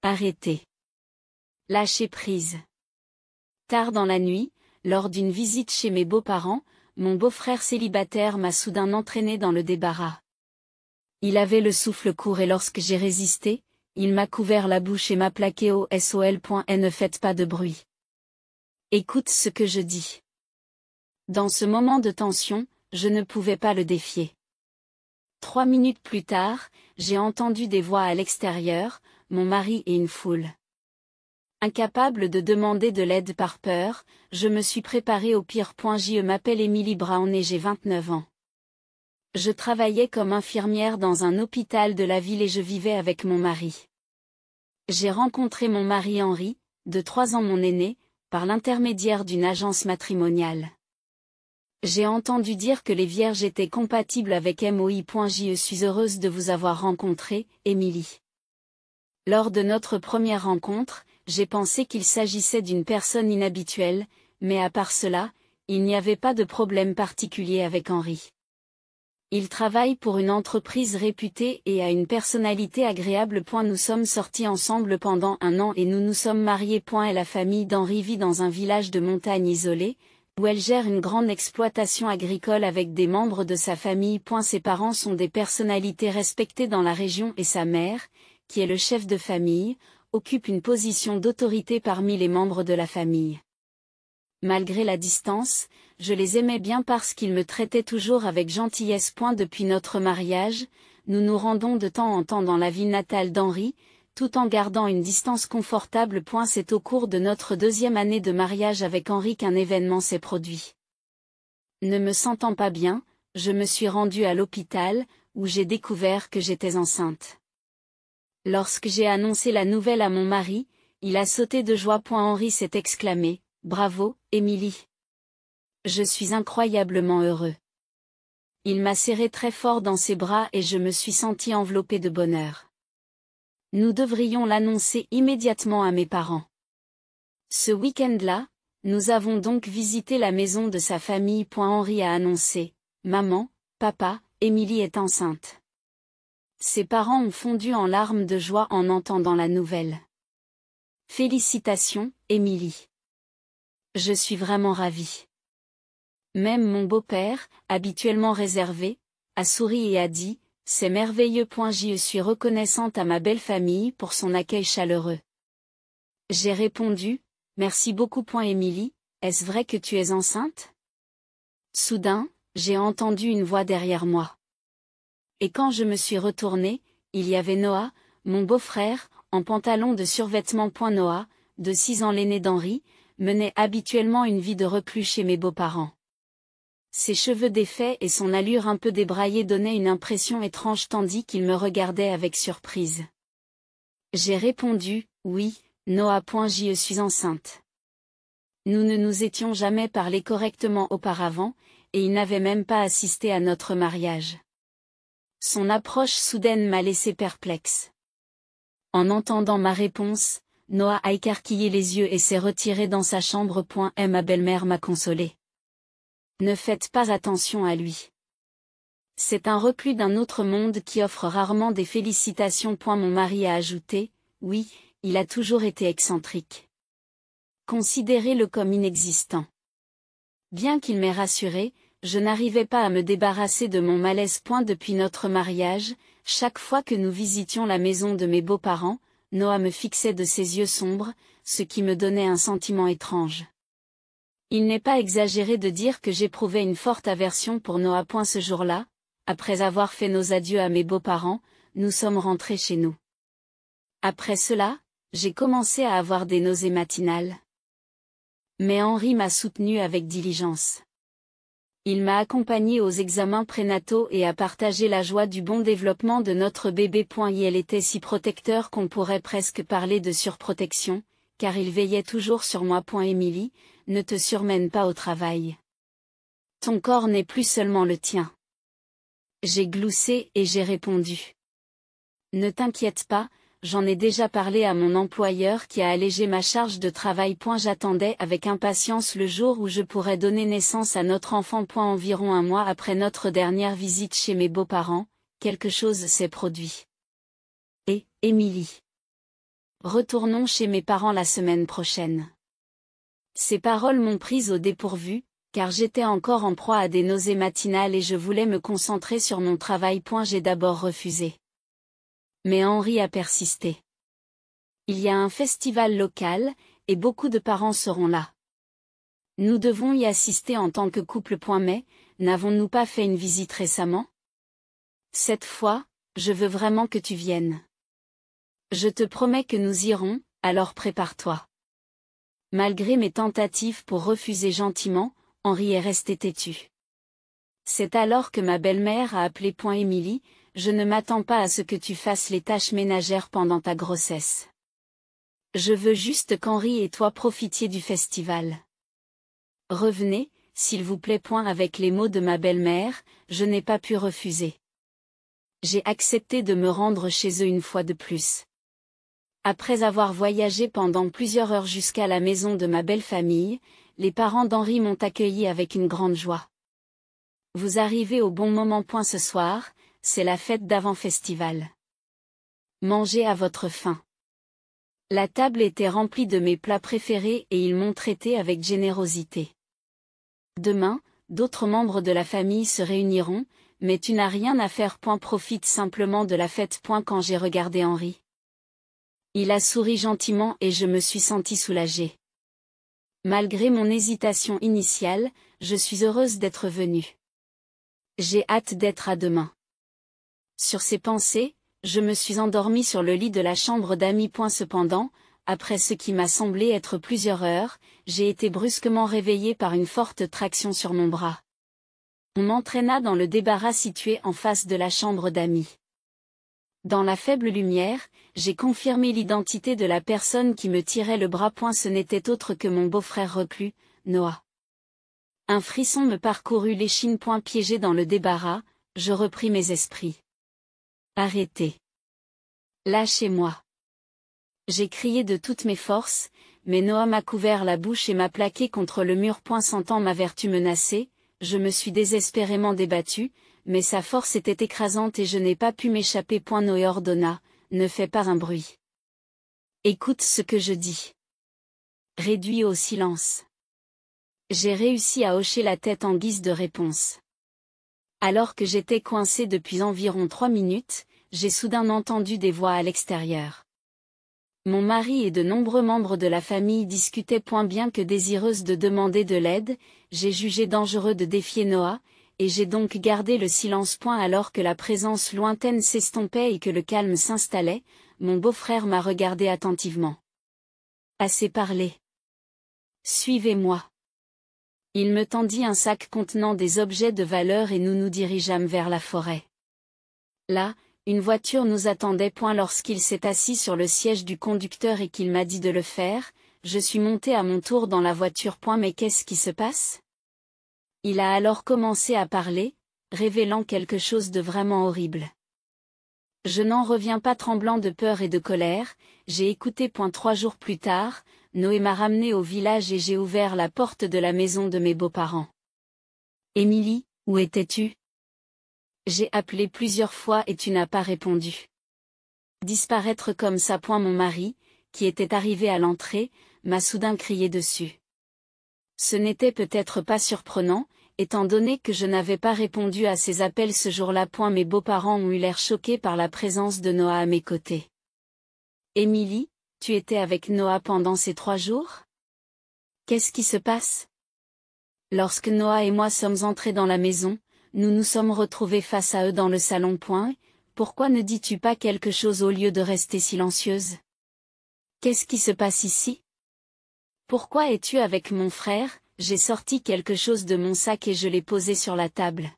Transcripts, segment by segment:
Arrêtez. Lâchez prise. Tard dans la nuit, lors d'une visite chez mes beaux-parents, mon beau-frère célibataire m'a soudain entraîné dans le débarras. Il avait le souffle court et lorsque j'ai résisté, il m'a couvert la bouche et m'a plaqué au sol. Ne faites pas de bruit. Écoute ce que je dis. Dans ce moment de tension, je ne pouvais pas le défier. 3 minutes plus tard, j'ai entendu des voix à l'extérieur, mon mari et une foule. Incapable de demander de l'aide par peur, je me suis préparée au pire. Je m'appelle Emily Brown et j'ai 29 ans. Je travaillais comme infirmière dans un hôpital de la ville et je vivais avec mon mari. J'ai rencontré mon mari Henri, de 3 ans mon aîné, par l'intermédiaire d'une agence matrimoniale. J'ai entendu dire que les vierges étaient compatibles avec moi. Je suis heureuse de vous avoir rencontré, Emily. Lors de notre première rencontre, j'ai pensé qu'il s'agissait d'une personne inhabituelle, mais à part cela, il n'y avait pas de problème particulier avec Henri. Il travaille pour une entreprise réputée et a une personnalité agréable. Nous sommes sortis ensemble pendant 1 an et nous nous sommes mariés. Et la famille d'Henri vit dans un village de montagne isolé, où elle gère une grande exploitation agricole avec des membres de sa famille. Ses parents sont des personnalités respectées dans la région et sa mère, qui est le chef de famille, occupe une position d'autorité parmi les membres de la famille. Malgré la distance, je les aimais bien parce qu'ils me traitaient toujours avec gentillesse. Depuis notre mariage, nous nous rendons de temps en temps dans la ville natale d'Henri, tout en gardant une distance confortable. C'est au cours de notre 2e année de mariage avec Henri qu'un événement s'est produit. Ne me sentant pas bien, je me suis rendue à l'hôpital, où j'ai découvert que j'étais enceinte. Lorsque j'ai annoncé la nouvelle à mon mari, il a sauté de joie. Henri s'est exclamé: « Bravo, Emily. Je suis incroyablement heureux. » Il m'a serré très fort dans ses bras et je me suis sentie enveloppée de bonheur. Nous devrions l'annoncer immédiatement à mes parents. Ce week-end-là, nous avons donc visité la maison de sa famille. Henri a annoncé: « Maman, papa, Emily est enceinte. » Ses parents ont fondu en larmes de joie en entendant la nouvelle. Félicitations, Emily. Je suis vraiment ravie. Même mon beau-père, habituellement réservé, a souri et a dit: « C'est merveilleux. Je suis reconnaissante à ma belle famille pour son accueil chaleureux. » J'ai répondu: « Merci beaucoup. Emily, est-ce vrai que tu es enceinte ?» Soudain, j'ai entendu une voix derrière moi. Et quand je me suis retournée, il y avait Noah, mon beau-frère, en pantalon de survêtement. Noah, de 6 ans l'aîné d'Henri, menait habituellement une vie de reclus chez mes beaux-parents. Ses cheveux défaits et son allure un peu débraillée donnaient une impression étrange tandis qu'il me regardait avec surprise. J'ai répondu: « Oui, Noah. Je suis enceinte. » Nous ne nous étions jamais parlé correctement auparavant, et il n'avait même pas assisté à notre mariage. Son approche soudaine m'a laissé perplexe. En entendant ma réponse, Noah a écarquillé les yeux et s'est retiré dans sa chambre. Ma belle-mère m'a consolée. Ne faites pas attention à lui. C'est un reclus d'un autre monde qui offre rarement des félicitations. Mon mari a ajouté: « Oui, il a toujours été excentrique. Considérez-le comme inexistant. » Bien qu'il m'ait rassuré, je n'arrivais pas à me débarrasser de mon malaise. Depuis notre mariage, chaque fois que nous visitions la maison de mes beaux-parents, Noah me fixait de ses yeux sombres, ce qui me donnait un sentiment étrange. Il n'est pas exagéré de dire que j'éprouvais une forte aversion pour Noah. Ce jour-là, après avoir fait nos adieux à mes beaux-parents, nous sommes rentrés chez nous. Après cela, j'ai commencé à avoir des nausées matinales. Mais Henri m'a soutenue avec diligence. Il m'a accompagnée aux examens prénataux et a partagé la joie du bon développement de notre bébé. Il était si protecteur qu'on pourrait presque parler de surprotection, car il veillait toujours sur moi. Emily, ne te surmène pas au travail. Ton corps n'est plus seulement le tien. J'ai gloussé et j'ai répondu: « Ne t'inquiète pas, j'en ai déjà parlé à mon employeur qui a allégé ma charge de travail. J'attendais avec impatience le jour où je pourrais donner naissance à notre enfant. Environ 1 mois après notre dernière visite chez mes beaux-parents, quelque chose s'est produit. Et, Emily. retournons chez mes parents la semaine prochaine. Ces paroles m'ont prise au dépourvu, car j'étais encore en proie à des nausées matinales et je voulais me concentrer sur mon travail. J'ai d'abord refusé. Mais Henri a persisté. Il y a un festival local, et beaucoup de parents seront là. Nous devons y assister en tant que couple. Mais, n'avons-nous pas fait une visite récemment? Cette fois, je veux vraiment que tu viennes. Je te promets que nous irons, alors prépare-toi. Malgré mes tentatives pour refuser gentiment, Henri est resté têtu. C'est alors que ma belle-mère a appelé. Émilie, je ne m'attends pas à ce que tu fasses les tâches ménagères pendant ta grossesse. Je veux juste qu'Henri et toi profitiez du festival. Revenez, s'il vous plaît. Avec les mots de ma belle-mère, je n'ai pas pu refuser. J'ai accepté de me rendre chez eux une fois de plus. Après avoir voyagé pendant plusieurs heures jusqu'à la maison de ma belle famille, les parents d'Henri m'ont accueilli avec une grande joie. Vous arrivez au bon moment. Ce soir, c'est la fête d'avant-festival. Mangez à votre faim. La table était remplie de mes plats préférés et ils m'ont traité avec générosité. Demain, d'autres membres de la famille se réuniront, mais tu n'as rien à faire. Profite simplement de la fête. Quand j'ai regardé Henri, il a souri gentiment et je me suis sentie soulagée. Malgré mon hésitation initiale, je suis heureuse d'être venue. J'ai hâte d'être à demain. Sur ces pensées, je me suis endormie sur le lit de la chambre d'amis. Cependant, après ce qui m'a semblé être plusieurs heures, j'ai été brusquement réveillée par une forte traction sur mon bras. On m'entraîna dans le débarras situé en face de la chambre d'amis. Dans la faible lumière, j'ai confirmé l'identité de la personne qui me tirait le bras. Ce n'était autre que mon beau-frère reclus, Noah. Un frisson me parcourut l'échine. Piégé dans le débarras, je repris mes esprits. Arrêtez. Lâchez-moi. J'ai crié de toutes mes forces, mais Noah m'a couvert la bouche et m'a plaqué contre le mur. Sentant ma vertu menacée, je me suis désespérément débattue, mais sa force était écrasante et je n'ai pas pu m'échapper. Noé ordonna, ne fais pas un bruit. Écoute ce que je dis. Réduit au silence. J'ai réussi à hocher la tête en guise de réponse. Alors que j'étais coincé depuis environ 3 minutes, j'ai soudain entendu des voix à l'extérieur. Mon mari et de nombreux membres de la famille discutaient. Bien que désireuse de demander de l'aide, j'ai jugé dangereux de défier Noah, et j'ai donc gardé le silence. Alors que la présence lointaine s'estompait et que le calme s'installait, mon beau-frère m'a regardé attentivement. Assez parlé. Suivez-moi. Il me tendit un sac contenant des objets de valeur et nous nous dirigeâmes vers la forêt. Là, une voiture nous attendait. Lorsqu'il s'est assis sur le siège du conducteur et qu'il m'a dit de le faire, je suis montée à mon tour dans la voiture. Mais qu'est-ce qui se passe? Il a alors commencé à parler, révélant quelque chose de vraiment horrible. Je n'en reviens pas tremblant de peur et de colère, j'ai écouté. 3 jours plus tard, Noé m'a ramené au village et j'ai ouvert la porte de la maison de mes beaux-parents. Émilie, où étais-tu? J'ai appelé plusieurs fois et tu n'as pas répondu. Disparaître comme ça. Mon mari, qui était arrivé à l'entrée, m'a soudain crié dessus. Ce n'était peut-être pas surprenant, étant donné que je n'avais pas répondu à ses appels ce jour-là. Mes beaux-parents ont eu l'air choqués par la présence de Noah à mes côtés. Émilie, tu étais avec Noah pendant ces 3 jours? Qu'est-ce qui se passe? Lorsque Noah et moi sommes entrés dans la maison, nous nous sommes retrouvés face à eux dans le salon. Pourquoi ne dis-tu pas quelque chose au lieu de rester silencieuse? Qu'est-ce qui se passe ici? Pourquoi es-tu avec mon frère? J'ai sorti quelque chose de mon sac et je l'ai posé sur la table.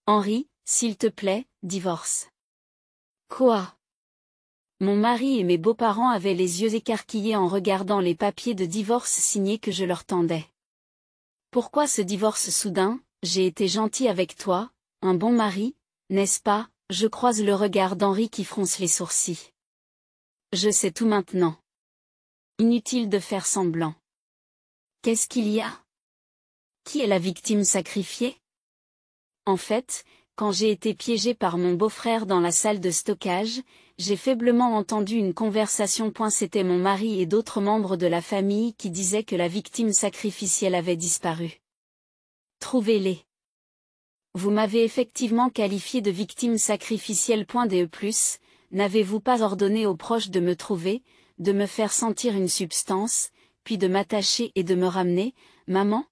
Henri, s'il te plaît, divorce. Quoi? Mon mari et mes beaux-parents avaient les yeux écarquillés en regardant les papiers de divorce signés que je leur tendais. Pourquoi ce divorce soudain? J'ai été gentil avec toi, un bon mari, n'est-ce pas? Je croise le regard d'Henri qui fronce les sourcils. Je sais tout maintenant. Inutile de faire semblant. Qu'est-ce qu'il y a? Qui est la victime sacrifiée? En fait, quand j'ai été piégée par mon beau-frère dans la salle de stockage, j'ai faiblement entendu une conversation. C'était mon mari et d'autres membres de la famille qui disaient que la victime sacrificielle avait disparu. Trouvez-les. Vous m'avez effectivement qualifié de victime sacrificielle. De+, n'avez-vous pas ordonné aux proches de me trouver, de me faire sentir une substance, puis de m'attacher et de me ramener, maman?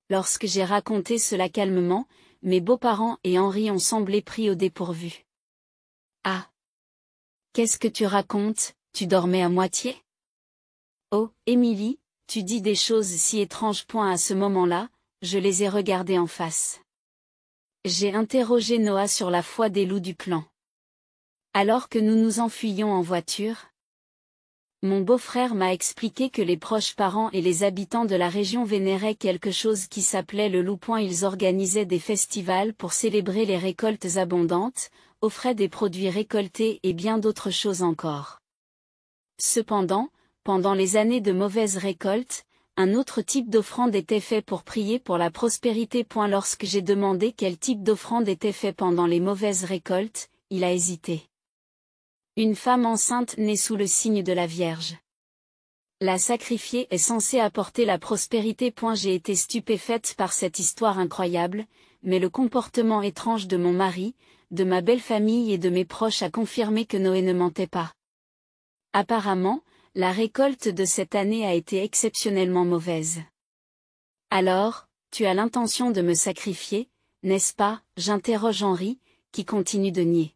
Lorsque j'ai raconté cela calmement, mes beaux-parents et Henri ont semblé pris au dépourvu. Ah! Qu'est-ce que tu racontes, tu dormais à moitié? Oh, Émilie, tu dis des choses si étranges. À ce moment-là, je les ai regardés en face. J'ai interrogé Noah sur la foi des loups du clan. Alors que nous nous enfuyions en voiture, mon beau-frère m'a expliqué que les proches parents et les habitants de la région vénéraient quelque chose qui s'appelait le loup. Ils organisaient des festivals pour célébrer les récoltes abondantes, offraient des produits récoltés et bien d'autres choses encore. Cependant, pendant les années de mauvaise récolte, un autre type d'offrande était fait pour prier pour la prospérité. Lorsque j'ai demandé quel type d'offrande était fait pendant les mauvaises récoltes, il a hésité. Une femme enceinte née sous le signe de la Vierge. La sacrifiée est censée apporter la prospérité. J'ai été stupéfaite par cette histoire incroyable, mais le comportement étrange de mon mari, de ma belle famille et de mes proches a confirmé que Noé ne mentait pas. Apparemment, la récolte de cette année a été exceptionnellement mauvaise. Alors, tu as l'intention de me sacrifier, n'est-ce pas? J'interroge Henri, qui continue de nier.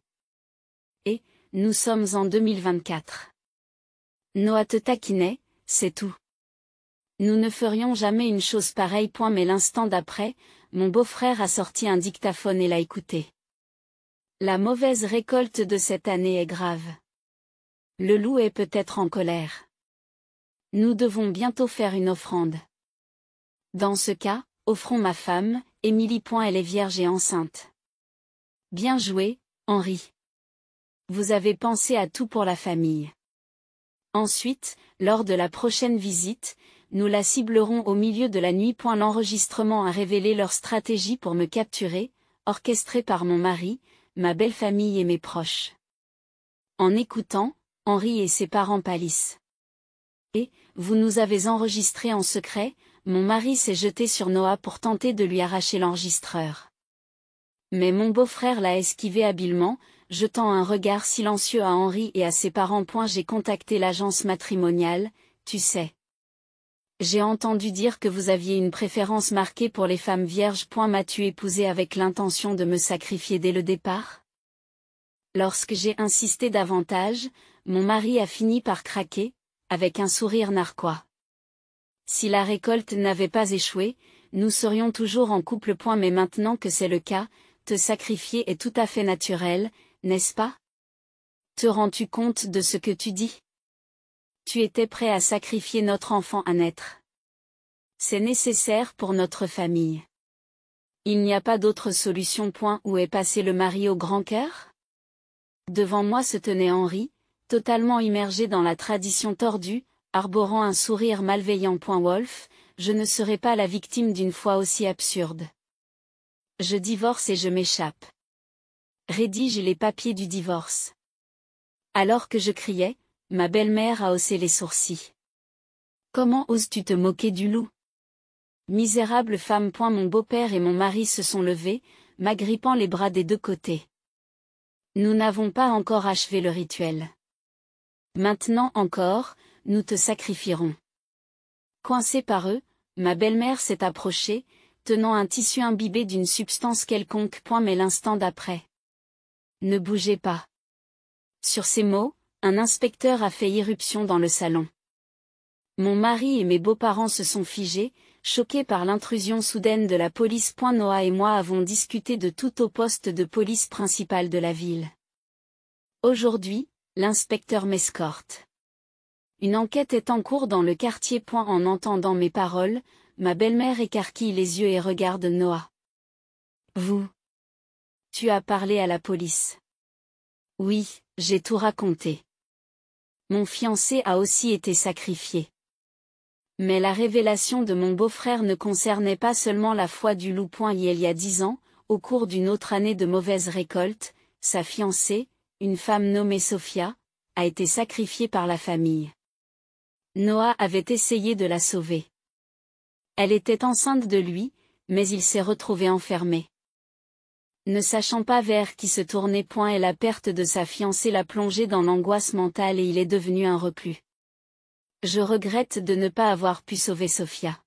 Et, nous sommes en 2024. Noah te taquinait, c'est tout. Nous ne ferions jamais une chose pareille. Mais l'instant d'après, mon beau-frère a sorti un dictaphone et l'a écouté. La mauvaise récolte de cette année est grave. Le loup est peut-être en colère. Nous devons bientôt faire une offrande. Dans ce cas, offrons ma femme, Émilie. Elle est vierge et enceinte. Bien joué, Henri. Vous avez pensé à tout pour la famille. Ensuite, lors de la prochaine visite, nous la ciblerons au milieu de la nuit. L'enregistrement a révélé leur stratégie pour me capturer, orchestrée par mon mari, ma belle famille et mes proches. En écoutant, Henri et ses parents pâlissent. Et, vous nous avez enregistrés en secret, mon mari s'est jeté sur Noah pour tenter de lui arracher l'enregistreur. Mais mon beau-frère l'a esquivé habilement, jetant un regard silencieux à Henri et à ses parents. J'ai contacté l'agence matrimoniale, tu sais. J'ai entendu dire que vous aviez une préférence marquée pour les femmes vierges. M'as-tu épousé avec l'intention de me sacrifier dès le départ? Lorsque j'ai insisté davantage, mon mari a fini par craquer, avec un sourire narquois. Si la récolte n'avait pas échoué, nous serions toujours en couple. Mais maintenant que c'est le cas, te sacrifier est tout à fait naturel, n'est-ce pas? Te rends-tu compte de ce que tu dis? Tu étais prêt à sacrifier notre enfant à naître. C'est nécessaire pour notre famille. Il n'y a pas d'autre solution. Où est passé le mari au grand cœur? Devant moi se tenait Henri, totalement immergé dans la tradition tordue, arborant un sourire malveillant. Wolf, je ne serai pas la victime d'une foi aussi absurde. Je divorce et je m'échappe. Rédige les papiers du divorce. Alors que je criais, ma belle-mère a haussé les sourcils. Comment oses-tu te moquer du loup? Misérable femme. Mon beau-père et mon mari se sont levés, m'agrippant les bras des deux côtés. Nous n'avons pas encore achevé le rituel. Maintenant encore, nous te sacrifierons. Coincée par eux, ma belle-mère s'est approchée, tenant un tissu imbibé d'une substance quelconque. Mais l'instant d'après. Ne bougez pas. Sur ces mots, un inspecteur a fait irruption dans le salon. Mon mari et mes beaux-parents se sont figés, choqués par l'intrusion soudaine de la police. Noah et moi avons discuté de tout au poste de police principal de la ville. Aujourd'hui, l'inspecteur m'escorte. Une enquête est en cours dans le quartier. En entendant mes paroles, ma belle-mère écarquille les yeux et regarde Noah. Vous. Tu as parlé à la police. Oui, j'ai tout raconté. Mon fiancé a aussi été sacrifié. Mais la révélation de mon beau-frère ne concernait pas seulement la foi du loup. Il y a 10 ans, au cours d'une autre année de mauvaise récolte, sa fiancée, une femme nommée Sophia, a été sacrifiée par la famille. Noah avait essayé de la sauver. Elle était enceinte de lui, mais il s'est retrouvé enfermé. Ne sachant pas vers qui se tourner, et la perte de sa fiancée l'a plongé dans l'angoisse mentale et il est devenu un reclus. Je regrette de ne pas avoir pu sauver Sophia.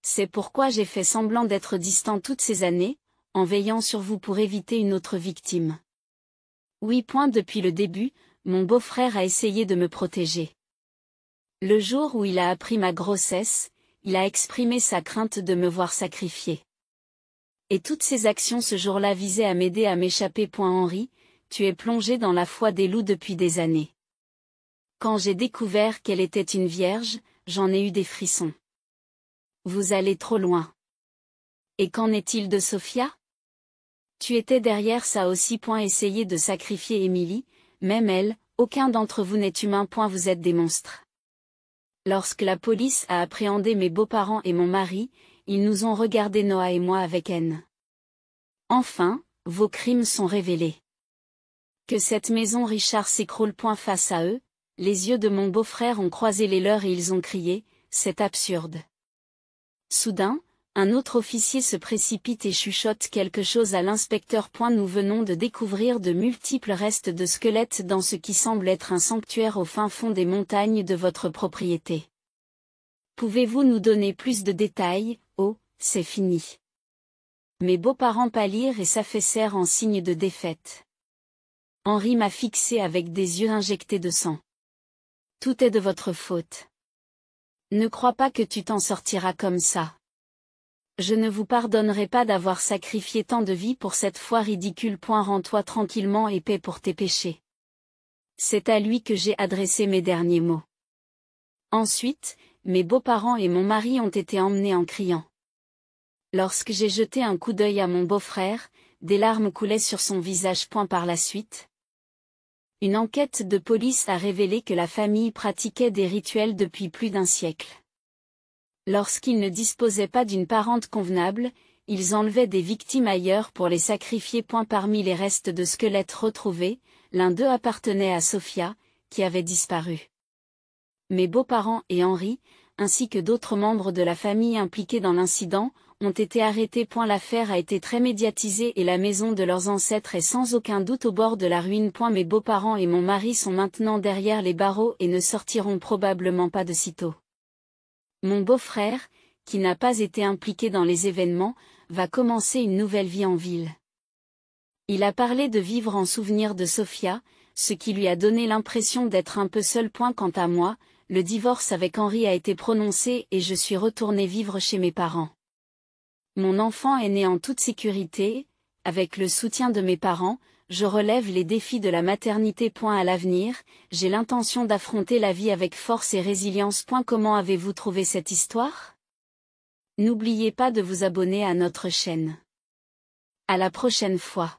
C'est pourquoi j'ai fait semblant d'être distant toutes ces années, en veillant sur vous pour éviter une autre victime. Oui. Depuis le début, mon beau-frère a essayé de me protéger. Le jour où il a appris ma grossesse, il a exprimé sa crainte de me voir sacrifiée. Et toutes ses actions ce jour-là visaient à m'aider à m'échapper. Henri, tu es plongé dans la foi des loups depuis des années. Quand j'ai découvert qu'elle était une vierge, j'en ai eu des frissons. Vous allez trop loin. Et qu'en est-il de Sophia? Tu étais derrière ça aussi. Essayer de sacrifier Émilie, même elle, aucun d'entre vous n'est humain. Vous êtes des monstres. Lorsque la police a appréhendé mes beaux-parents et mon mari, ils nous ont regardés, Noah et moi, avec haine. Enfin, vos crimes sont révélés. Que cette maison Richard s'écroule. Face à eux, les yeux de mon beau-frère ont croisé les leurs et ils ont crié, c'est absurde. Soudain, un autre officier se précipite et chuchote quelque chose à l'inspecteur. Nous venons de découvrir de multiples restes de squelettes dans ce qui semble être un sanctuaire au fin fond des montagnes de votre propriété. Pouvez-vous nous donner plus de détails? Oh, c'est fini. Mes beaux-parents pâlirent et s'affaissèrent en signe de défaite. Henri m'a fixé avec des yeux injectés de sang. Tout est de votre faute. Ne crois pas que tu t'en sortiras comme ça. Je ne vous pardonnerai pas d'avoir sacrifié tant de vies pour cette foi ridicule. Rends-toi tranquillement et paie pour tes péchés. C'est à lui que j'ai adressé mes derniers mots. Ensuite, mes beaux-parents et mon mari ont été emmenés en criant. Lorsque j'ai jeté un coup d'œil à mon beau-frère, des larmes coulaient sur son visage. Par la suite, une enquête de police a révélé que la famille pratiquait des rituels depuis plus d'un siècle. Lorsqu'ils ne disposaient pas d'une parente convenable, ils enlevaient des victimes ailleurs pour les sacrifier. Parmi les restes de squelettes retrouvés, l'un d'eux appartenait à Sophia, qui avait disparu. Mes beaux-parents et Henri, ainsi que d'autres membres de la famille impliqués dans l'incident, ont été arrêtés. L'affaire a été très médiatisée et la maison de leurs ancêtres est sans aucun doute au bord de la ruine. Mes beaux-parents et mon mari sont maintenant derrière les barreaux et ne sortiront probablement pas de sitôt. Mon beau-frère, qui n'a pas été impliqué dans les événements, va commencer une nouvelle vie en ville. Il a parlé de vivre en souvenir de Sophia, ce qui lui a donné l'impression d'être un peu seul. Quant à moi, le divorce avec Henri a été prononcé et je suis retournée vivre chez mes parents. Mon enfant est né en toute sécurité, avec le soutien de mes parents, je relève les défis de la maternité. À l'avenir, j'ai l'intention d'affronter la vie avec force et résilience. Comment avez-vous trouvé cette histoire? N'oubliez pas de vous abonner à notre chaîne. À la prochaine fois.